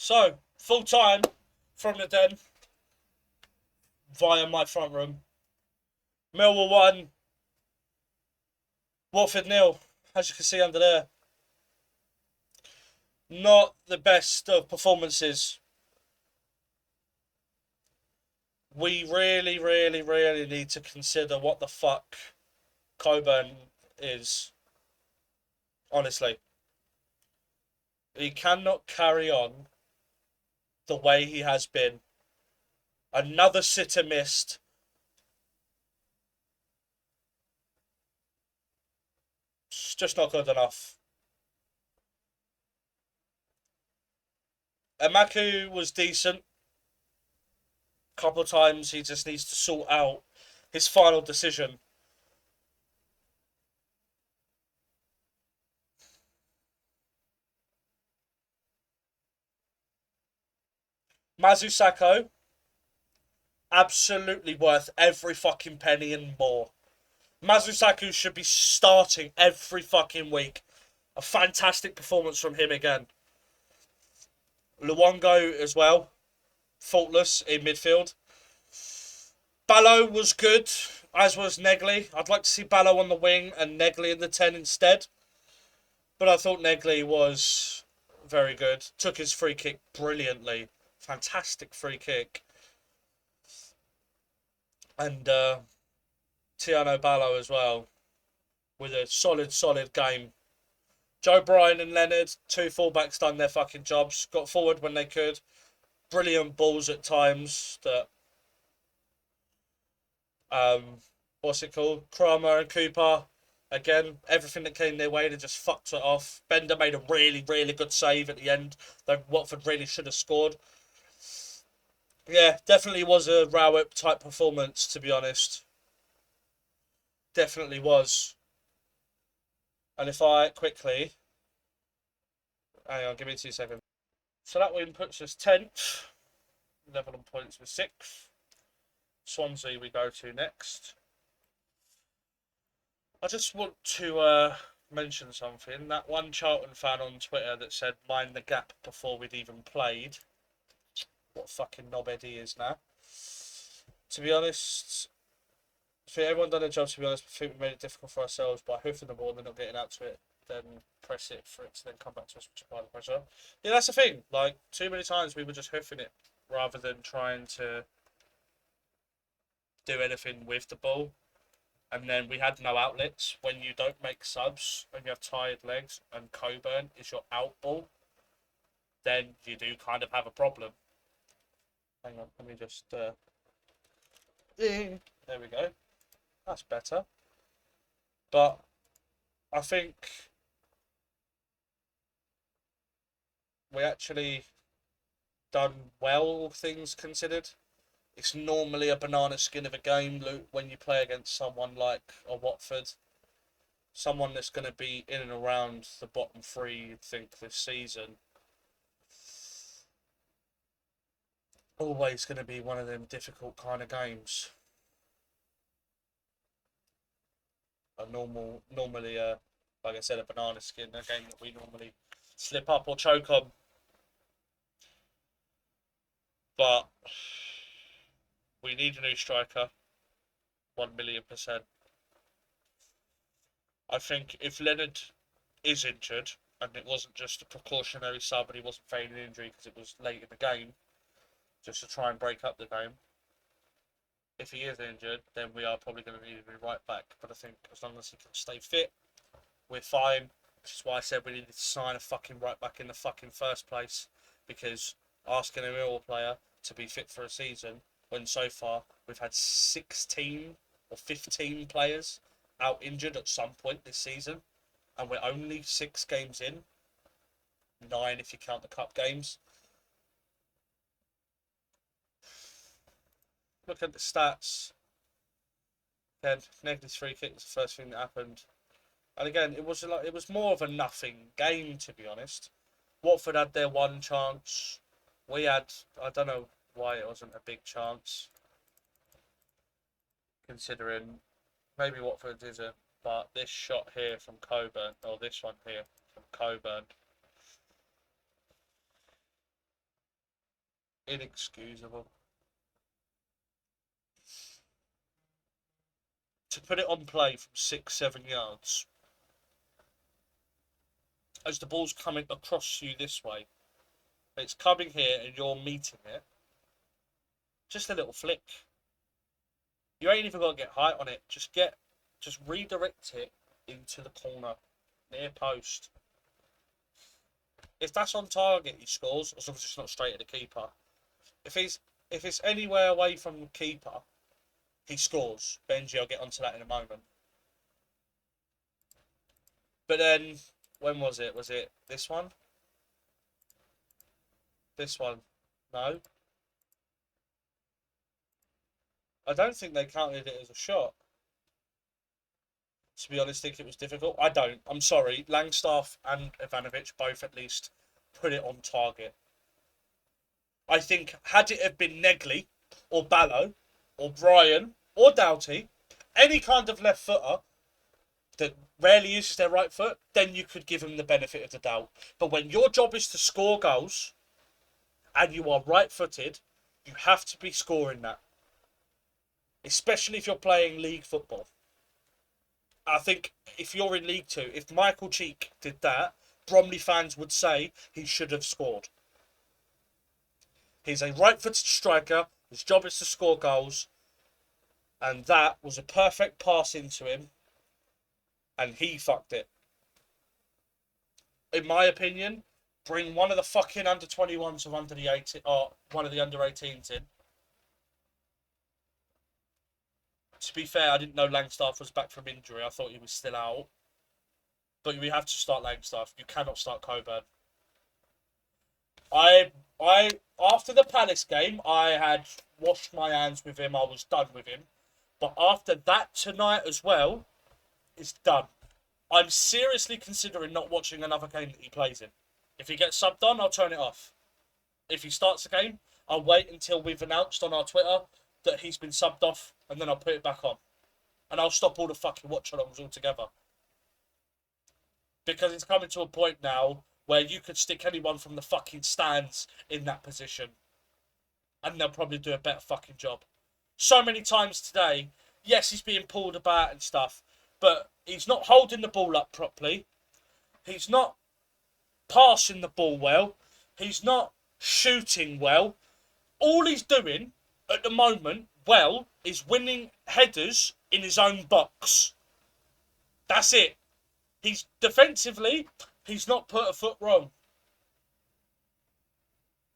So, full time from the den via my front room. Millwall 1, Watford nil. As you can see under there. Not the best of performances. We really need to consider what the fuck Coburn is. Honestly. He cannot carry on the way he has been. Another sitter missed. It's just not good enough. Emaku was decent. Couple of times he just needs to sort out his final decision. Mazusako, absolutely worth every fucking penny and more. Mazusaku should be starting every fucking week. A fantastic performance from him again. Luongo as well, faultless in midfield. Ballo was good, as was Negley. I'd like to see Ballo on the wing and Negley in the 10 instead. But I thought Negley was very good. Took his free kick brilliantly. Fantastic free kick. And Tiano Ballo as well. With a solid game. Joe Bryan and Leonard, two fullbacks, done their fucking jobs. Got forward when they could. Brilliant balls at times that what's it called? Kramer and Cooper. Again, everything that came their way, they just fucked it off. Bender made a really good save at the end, though Watford really should have scored. Yeah, definitely was a Rowett type performance, to be honest. Definitely was. And if I quickly, hang on, give me 2 seconds. So that win puts us 10th, level on points with 6th. Swansea we go to next. I just want to mention something. That one Charlton fan on Twitter that said mind the gap before we'd even played. What a fucking knobhead he is now. To be honest, I think everyone done their job, to be honest. I think we made it difficult for ourselves by hoofing the ball and then not getting out to it. Then press it for it to then come back to us, which apply the pressure. Yeah, that's the thing. Like, too many times we were just hoofing it rather than trying to do anything with the ball. And then we had no outlets. When you don't make subs and you have tired legs and Coburn is your out ball, then you do kind of have a problem. Hang on, let me just. There we go. That's better. But I think we actually done well, all things considered. It's normally a banana skin of a game, Luke, when you play against someone like a Watford. Someone that's going to be in and around the bottom three, you'd think, this season. Always going to be one of them difficult kind of games. Normally, like I said, a banana skin, a game that we normally slip up or choke on. But we need a new striker, 1,000,000%. I think if Leonard is injured, and it wasn't just a precautionary sub and he wasn't feigning injury because it was late in the game, just to try and break up the game. If he is injured, then we are probably going to need a new right back. But I think as long as he can stay fit, we're fine. Which is why I said we needed to sign a fucking right back in the fucking first place. Because asking a Millwall player to be fit for a season, when so far we've had 16 or 15 players out injured at some point this season, and we're only 6 games in, 9 if you count the cup games. Look at the stats. Again, negative free kick was the first thing that happened. And again, it was more of a nothing game, to be honest. Watford had their one chance. We had, I don't know why it wasn't a big chance, considering maybe Watford isn't, but this shot here from Coburn, or this one here from Coburn, Inexcusable. To put it on play from 6, 7 yards, as the ball's coming across you this way, it's coming here and you're meeting it. Just a little flick. You ain't even got to get height on it. Just redirect it into the corner, near post. If that's on target, he scores, as long as it's not straight at the keeper. If it's anywhere away from the keeper, he scores. Benji, I'll get onto that in a moment. But then, when was it? Was it this one? This one? No. I don't think they counted it as a shot. To be honest, I think it was difficult. I don't. I'm sorry. Langstaff and Ivanovic both at least put it on target. I think had it have been Negley or Ballo or Brian or Doughty, any kind of left footer that rarely uses their right foot, then you could give them the benefit of the doubt. But when your job is to score goals and you are right footed, you have to be scoring that. Especially if you're playing league football. I think if you're in League Two, if Michael Cheek did that, Bromley fans would say he should have scored. He's a right-footed striker. His job is to score goals. And that was a perfect pass into him. And he fucked it. In my opinion, bring one of the fucking under-21s or under the 18, or one of the under-18s in. To be fair, I didn't know Langstaff was back from injury. I thought he was still out. But we have to start Langstaff. You cannot start Coburn. I after the Palace game, I had washed my hands with him. I was done with him. But after that tonight as well, it's done. I'm seriously considering not watching another game that he plays in. If he gets subbed on, I'll turn it off. If he starts the game, I'll wait until we've announced on our Twitter that he's been subbed off, and then I'll put it back on. And I'll stop all the fucking watch-alongs altogether. Because it's coming to a point now where you could stick anyone from the fucking stands in that position. And they'll probably do a better fucking job. So many times today, yes, he's being pulled about and stuff, but he's not holding the ball up properly. He's not passing the ball well. He's not shooting well. All he's doing at the moment, well, is winning headers in his own box. That's it. He's defensively, he's not put a foot wrong.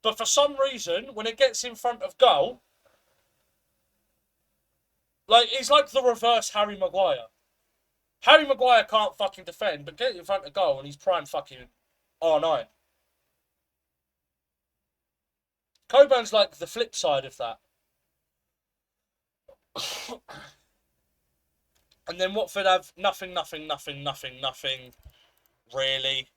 But for some reason, when it gets in front of goal, like, he's like the reverse Harry Maguire. Harry Maguire can't fucking defend, but get in front of goal and he's prime fucking R9. Coburn's like the flip side of that. And then Watford have nothing, really.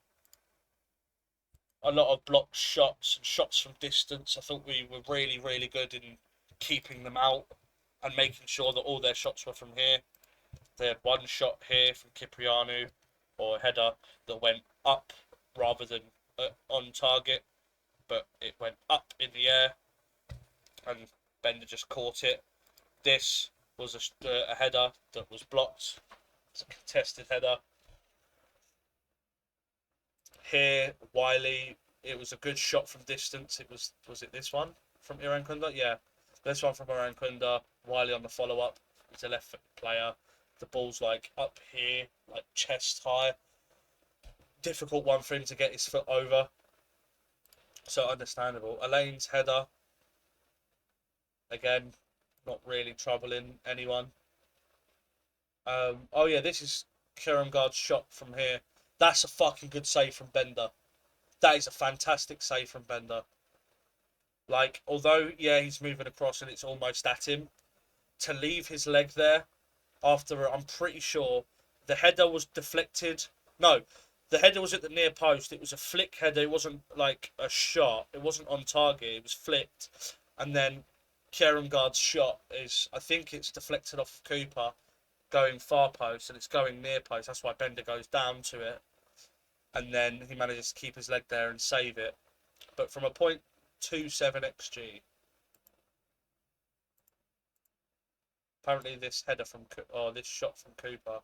A lot of blocked shots and shots from distance. I thought we were really, really good in keeping them out and making sure that all their shots were from here. They had one shot here from Cipriano, or a header, that went up rather than on target, but it went up in the air and Bender just caught it. This was a header that was blocked. It's a contested header. Here, Wiley, it was a good shot from distance. It was it this one from Irankunda? Yeah, this one from Irankunda. Wiley on the follow-up. He's a left-foot player. The ball's like up here, like chest high. Difficult one for him to get his foot over. So understandable. Elaine's header. Again, not really troubling anyone. Oh yeah, this is Keramgard's shot from here. That's a fucking good save from Bender. That is a fantastic save from Bender. Like, although, yeah, he's moving across and it's almost at him, to leave his leg there after, I'm pretty sure, the header was deflected. No, the header was at the near post. It was a flick header. It wasn't like a shot. It wasn't on target. It was flicked. And then Keramgard's shot is, I think it's deflected off of Cooper, going far post, and it's going near post. That's why Bender goes down to it, and then he manages to keep his leg there and save it. But from a point XG. Apparently, this this shot from Cooper.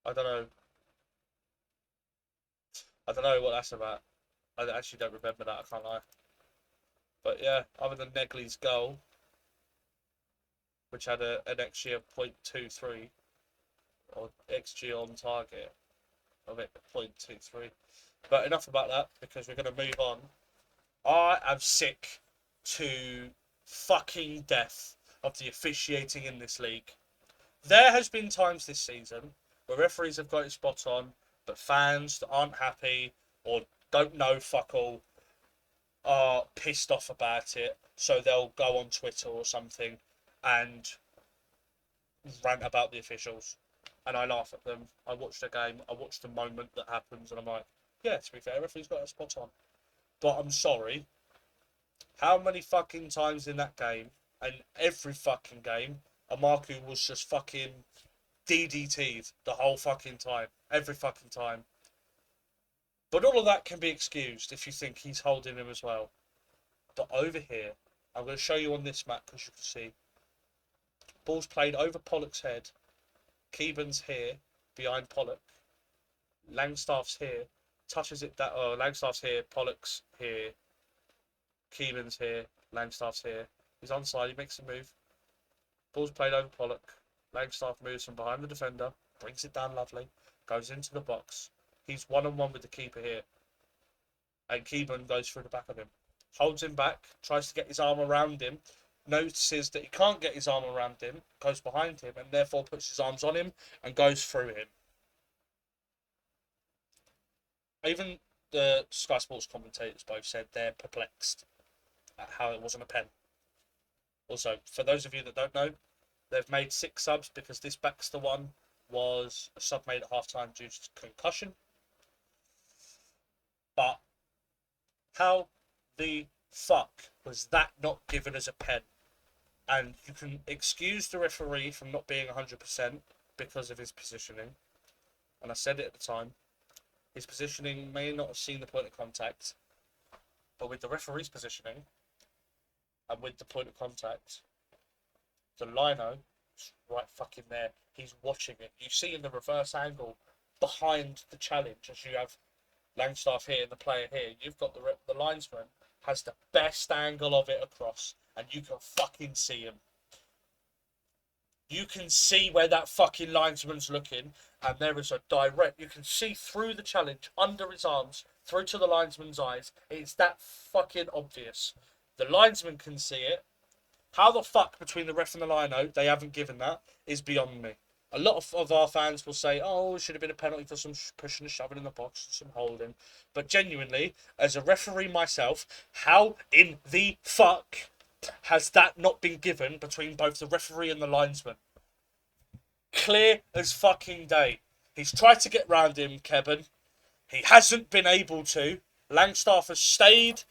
I don't know. I don't know what that's about. I actually don't remember that. I can't lie. But yeah, other than Negley's goal, which had an XG of 0.23 or XG on target of it 0.23. But enough about that because we're going to move on. I am sick to fucking death of the officiating in this league. There has been times this season where referees have got it spot on, but fans that aren't happy or don't know fuck all are pissed off about it, so they'll go on Twitter or something and rant about the officials. And I laugh at them. I watch the game, I watch the moment that happens, and I'm like, yeah, to be fair, referee's got it spot on. But I'm sorry, how many fucking times in that game, and every fucking game, Amaku was just fucking DDT'd the whole fucking time. Every fucking time. But all of that can be excused if you think he's holding him as well. But over here, I'm going to show you on this map because you can see. Ball's played over Pollock's head. Keeban's here, behind Pollock. Langstaff's here. Touches it that. Oh, Langstaff's here. Pollock's here. Keeban's here. Langstaff's here. He's onside. He makes a move. Ball's played over Pollock. Langstaff moves from behind the defender. Brings it down lovely. Goes into the box. He's one-on-one with the keeper here. And Keeban goes through the back of him. Holds him back. Tries to get his arm around him. Notices that he can't get his arm around him. Goes behind him. And therefore puts his arms on him. And goes through him. Even the Sky Sports commentators both said they're perplexed at how it wasn't a pen. Also, for those of you that don't know, they've made 6 subs because this Baxter one was a sub made at half-time due to concussion. But how the fuck was that not given as a pen? And you can excuse the referee from not being 100% because of his positioning. And I said it at the time. His positioning may not have seen the point of contact. But with the referee's positioning and with the point of contact, the lino is right fucking there. He's watching it. You see in the reverse angle behind the challenge as you have Langstaff here and the player here. You've got the linesman has the best angle of it across, and you can fucking see him. You can see where that fucking linesman's looking, and there is a direct. You can see through the challenge under his arms, through to the linesman's eyes. It's that fucking obvious. The linesman can see it. How the fuck between the ref and the lino they haven't given that is beyond me. A lot of our fans will say, oh, it should have been a penalty for some pushing and shoving in the box, some holding. But genuinely, as a referee myself, how in the fuck has that not been given between both the referee and the linesman? Clear as fucking day. He's tried to get round him, Kevin. He hasn't been able to. Langstaff has stayed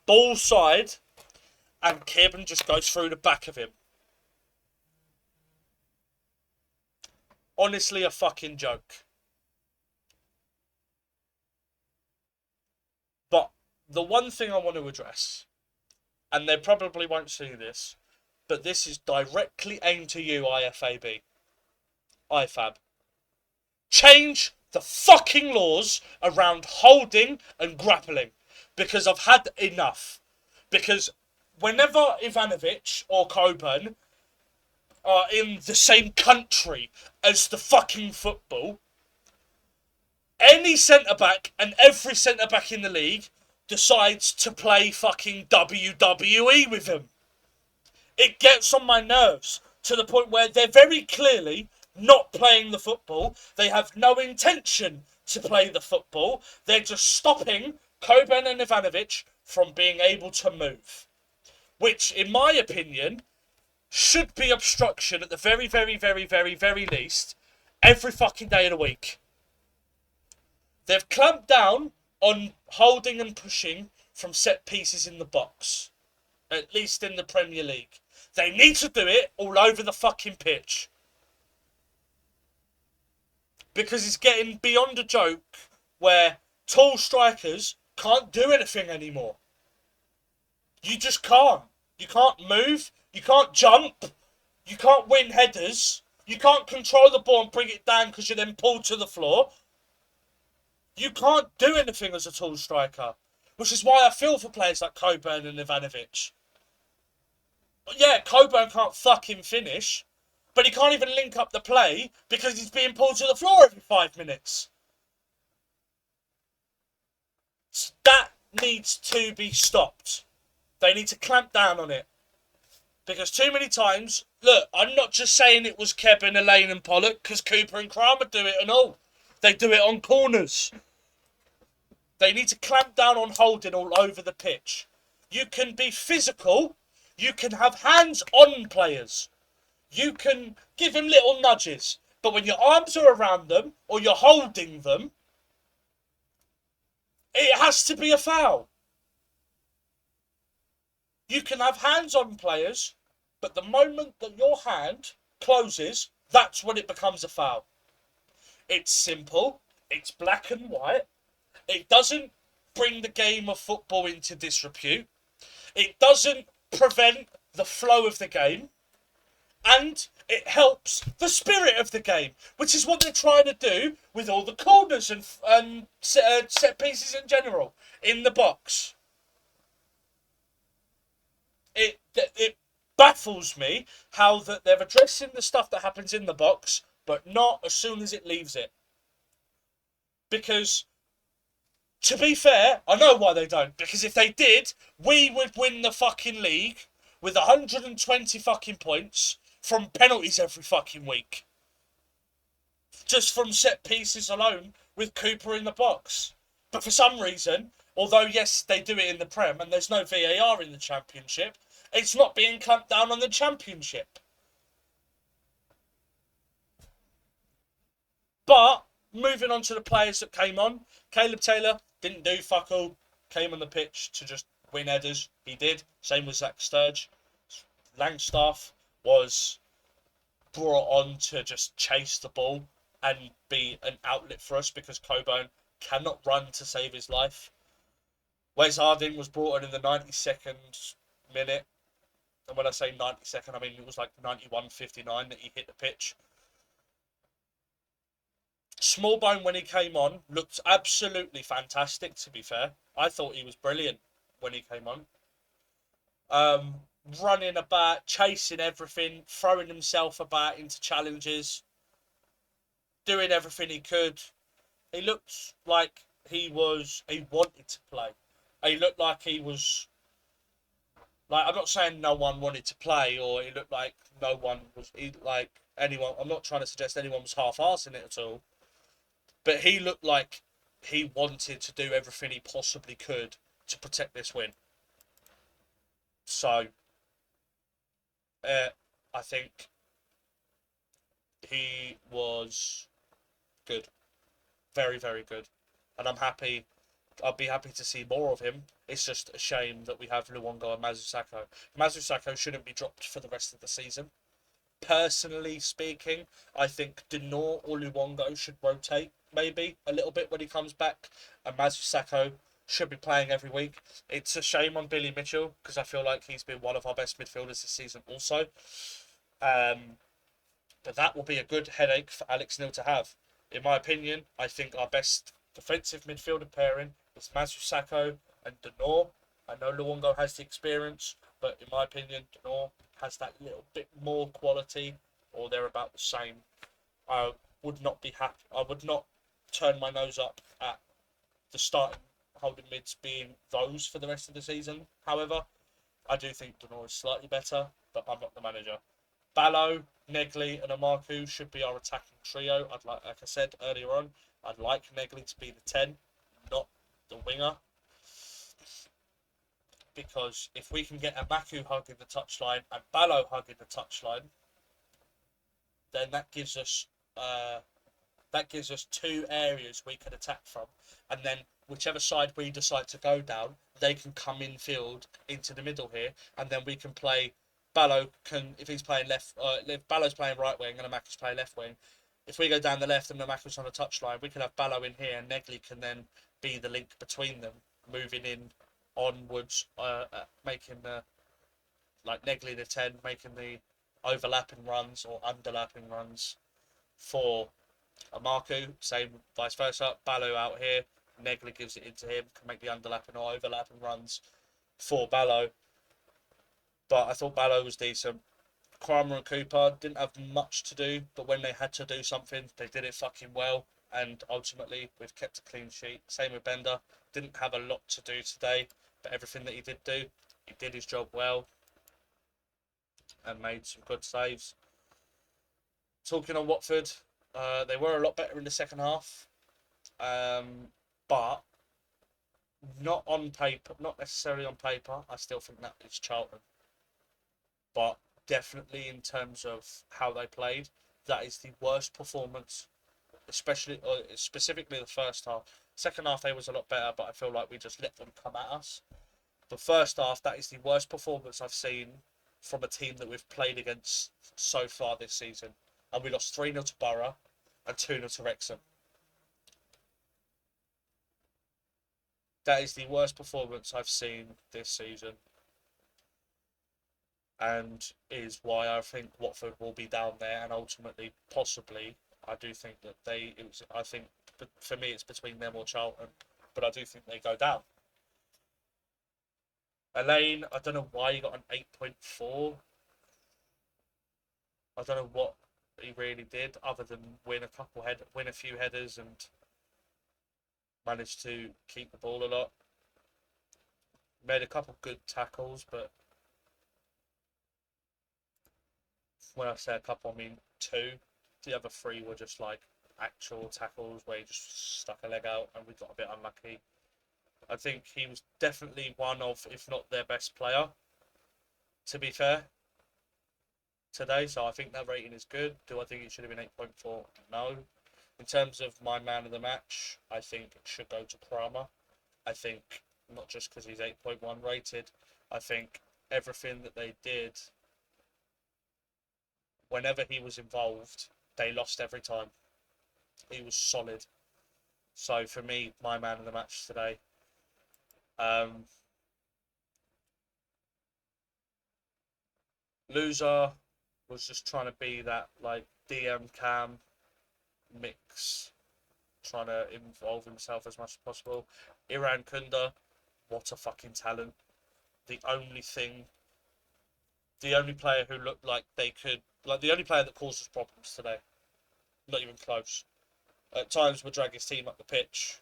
ball side, and Kevin just goes through the back of him. Honestly, a fucking joke. But the one thing I want to address, and they probably won't see this, but this is directly aimed to you, IFAB. Change the fucking laws around holding and grappling, because I've had enough. Because whenever Ivanovic or Coburn are in the same country as the fucking football, any centre-back and every centre-back in the league decides to play fucking WWE with him. It gets on my nerves to the point where they're very clearly not playing the football. They have no intention to play the football. They're just stopping Coburn and Ivanovic from being able to move. Which, in my opinion, should be obstruction at the very, very, very, very, very least every fucking day of the week. They've clamped down on holding and pushing from set pieces in the box. At least in the Premier League. They need to do it all over the fucking pitch. Because it's getting beyond a joke where tall strikers can't do anything anymore. You just can't. You can't move. You can't jump. You can't win headers. You can't control the ball and bring it down because you're then pulled to the floor. You can't do anything as a tall striker. Which is why I feel for players like Coburn and Ivanovic. But yeah, Coburn can't fucking finish, but he can't even link up the play because he's being pulled to the floor every 5 minutes. That needs to be stopped. They need to clamp down on it. Because too many times, look, I'm not just saying it was Kevin, Elaine and Pollock, because Cooper and Kramer do it and all. They do it on corners. They need to clamp down on holding all over the pitch. You can be physical. You can have hands on players. You can give him little nudges. But when your arms are around them or you're holding them, it has to be a foul. You can have hands on players, but the moment that your hand closes, that's when it becomes a foul. It's simple. It's black and white. It doesn't bring the game of football into disrepute. It doesn't prevent the flow of the game. And it helps the spirit of the game, which is what they're trying to do with all the corners and set pieces in general in the box. It baffles me how that they're addressing the stuff that happens in the box, but not as soon as it leaves it. Because, to be fair, I know why they don't. Because if they did, we would win the fucking league with 120 fucking points from penalties every fucking week. Just from set pieces alone with Cooper in the box. But for some reason, although yes, they do it in the Prem and there's no VAR in the Championship, it's not being clamped down on the Championship. But, moving on to the players that came on, Caleb Taylor didn't do fuck all. Came on the pitch to just win headers. He did. Same with Zach Sturge. Langstaff was brought on to just chase the ball and be an outlet for us because Coburn cannot run to save his life. Wes Harding was brought in the 92nd minute. And when I say 92nd, I mean it was like 91:59 that he hit the pitch. Smallbone, when he came on, looked absolutely fantastic, to be fair. I thought he was brilliant when he came on. Running about, chasing everything, throwing himself about into challenges, doing everything he could. He looked like he wanted to play. He looked like he was, like, I'm not saying no one wanted to play, or he looked like no one was, anyone, I'm not trying to suggest anyone was half-arsing it at all. But he looked like he wanted to do everything he possibly could to protect this win. So, I think he was good. Very, very good. And I'm happy. I'd be happy to see more of him. It's just a shame that we have Luongo and Mazusako. Mazusako shouldn't be dropped for the rest of the season. Personally speaking, I think Denor or Luongo should rotate maybe a little bit when he comes back, and Mazusako should be playing every week. It's a shame on Billy Mitchell because I feel like he's been one of our best midfielders this season also. But that will be a good headache for Alex Neil to have. In my opinion, I think our best defensive midfielder pairing is Mazusako and Denor. I know Luongo has the experience, but in my opinion, Denor has that little bit more quality, or they're about the same. I would not be happy. I would not turn my nose up at the starting holding mids being those for the rest of the season. However, I do think Denor is slightly better, but I'm not the manager. Ballo, Negley, and Amaku should be our attacking trio. Like I said earlier on, I'd like Negley to be the 10, not the winger. Because if we can get Amaku hugging the touchline and Ballo hugging the touchline, then that gives us two areas we can attack from, and then whichever side we decide to go down, they can come in field into the middle here, and then we can play. Ballo can, if he's playing left, if Ballo's playing right wing and Amaku's playing left wing, if we go down the left and Amaku's on a touchline, we can have Ballo in here, and Negley can then be the link between them. moving in onwards, making the like neggling the 10, making the overlapping runs or underlapping runs for Marku. Same vice versa. Ballo out here, Negli gives it into him, can make the underlapping or overlapping runs for Ballo. But I thought Ballo was decent. Kramer and Cooper didn't have much to do, but when they had to do something, they did it fucking well. And ultimately, we've kept a clean sheet. Same with Bender. Didn't have a lot to do today, but everything that he did do, he did his job well and made some good saves. Talking on Watford, they were a lot better in the second half, but not on paper, not necessarily on paper. I still think that it's Charlton, but definitely in terms of how they played, that is the worst performance, especially specifically the first half. Second half they was a lot better, but I feel like we just let them come at us. The first half, that is the worst performance I've seen from a team that we've played against so far this season, and we lost 3-0 to Borough and 2-0 to Wrexham. That is the worst performance I've seen this season, and is why I think Watford will be down there, and ultimately, possibly, I do think that they. It was, I think, for me, it's between them or Charlton, but I do think they go down. Elaine, I don't know why he got an 8.4. I don't know what he really did other than win a few headers and managed to keep the ball a lot. Made a couple good tackles, but when I say a couple, I mean two. The other three were just like actual tackles where he just stuck a leg out and we got a bit unlucky. I think he was definitely one of, if not their best player, to be fair, today. So I think that rating is good. Do I think it should have been 8.4? No. In terms of my man of the match, I think it should go to Kramer. I think not just because he's 8.1 rated. I think everything that they did, whenever he was involved, they lost every time. He was solid. So for me, my man of the match today. Um, Loser was just trying to be that like DM cam mix, trying to involve himself as much as possible. Iran Kunda, what a fucking talent. The only thing, the only player who looked like they could, like the only player that caused us problems today. Not even close. At times would drag his team up the pitch,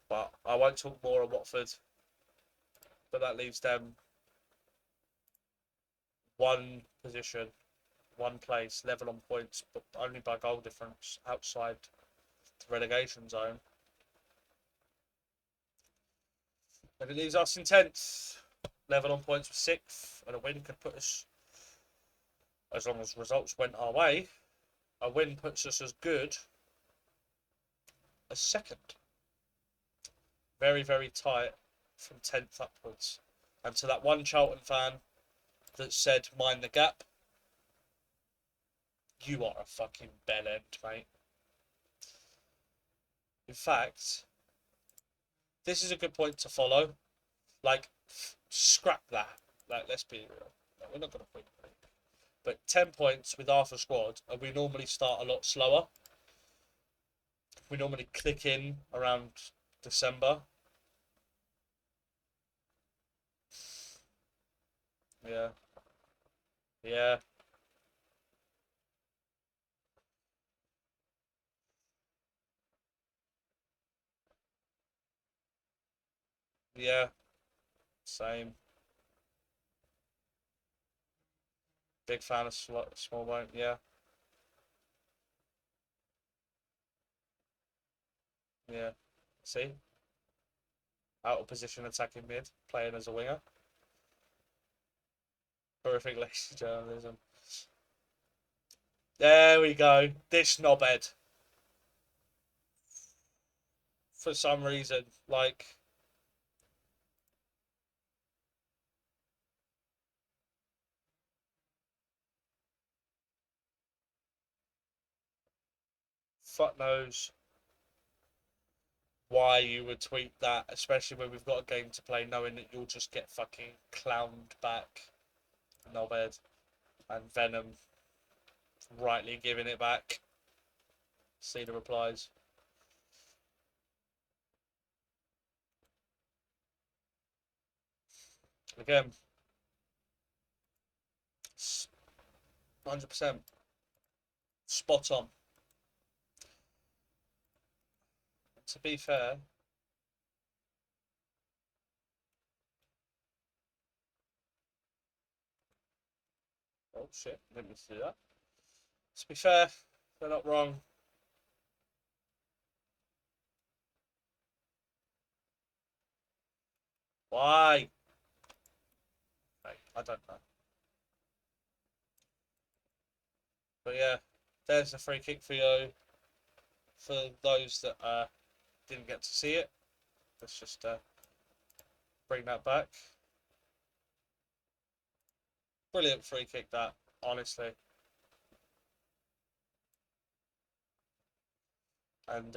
but I won't talk more on Watford. But that leaves them one position, one place, level on points, but only by goal difference outside the relegation zone. And it leaves us in 10th, level on points with 6th, and a win could put us, as long as results went our way, a win puts us as good as 2nd. Very, very tight from 10th upwards. And to that one Charlton fan that said, mind the gap, you are a fucking bell end, mate. In fact, this is a good point to follow. Like, scrap that. Like, let's be real. Like, we're not going to win. But 10 points with half a squad, and we normally start a lot slower. We normally click in around December. Yeah. Yeah. Yeah. Same. Big fan of small bone. Yeah. Yeah. See? Out of position attacking mid, playing as a winger. Horrific lazy journalism. There we go. This knobhead. For some reason. Like, fuck knows. why you would tweet that, especially when we've got a game to play, knowing that you'll just get fucking clowned back. Knobhead and Venom rightly giving it back. See the replies. Again, 100% spot on. To be fair, oh shit, didn't mean to do that. To be fair, they're not wrong. Why? I don't know. But yeah, there's a free kick for you. For those that didn't get to see it, let's just bring that back. Brilliant free kick, that, honestly. And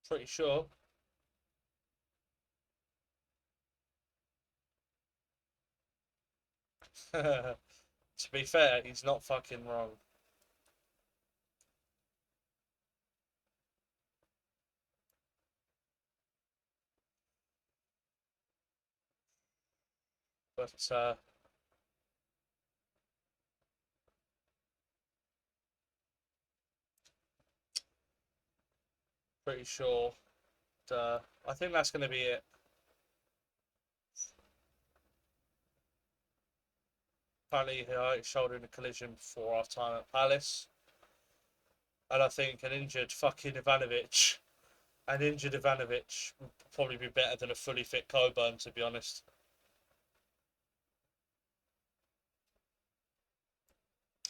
pretty sure to be fair, he's not fucking wrong. But pretty sure I think that's going to be it. Apparently, he hurt his shoulder in a collision before half time at Palace. And I think an injured Ivanovic would probably be better than a fully fit Coburn, to be honest.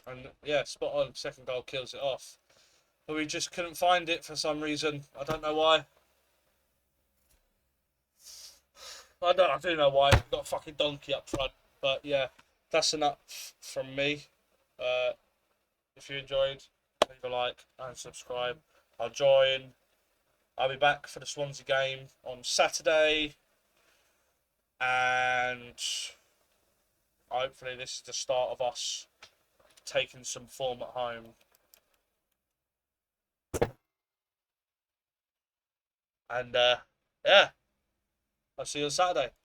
And yeah, spot on. Second goal kills it off. But we just couldn't find it for some reason. I don't know why. I do know why. We've got a fucking donkey up front. But yeah, that's enough from me. Uh, if you enjoyed, leave a like and subscribe. I'll join. I'll be back for the Swansea game on Saturday. And hopefully this is the start of us taking some form at home. And yeah, I'll see you on Saturday.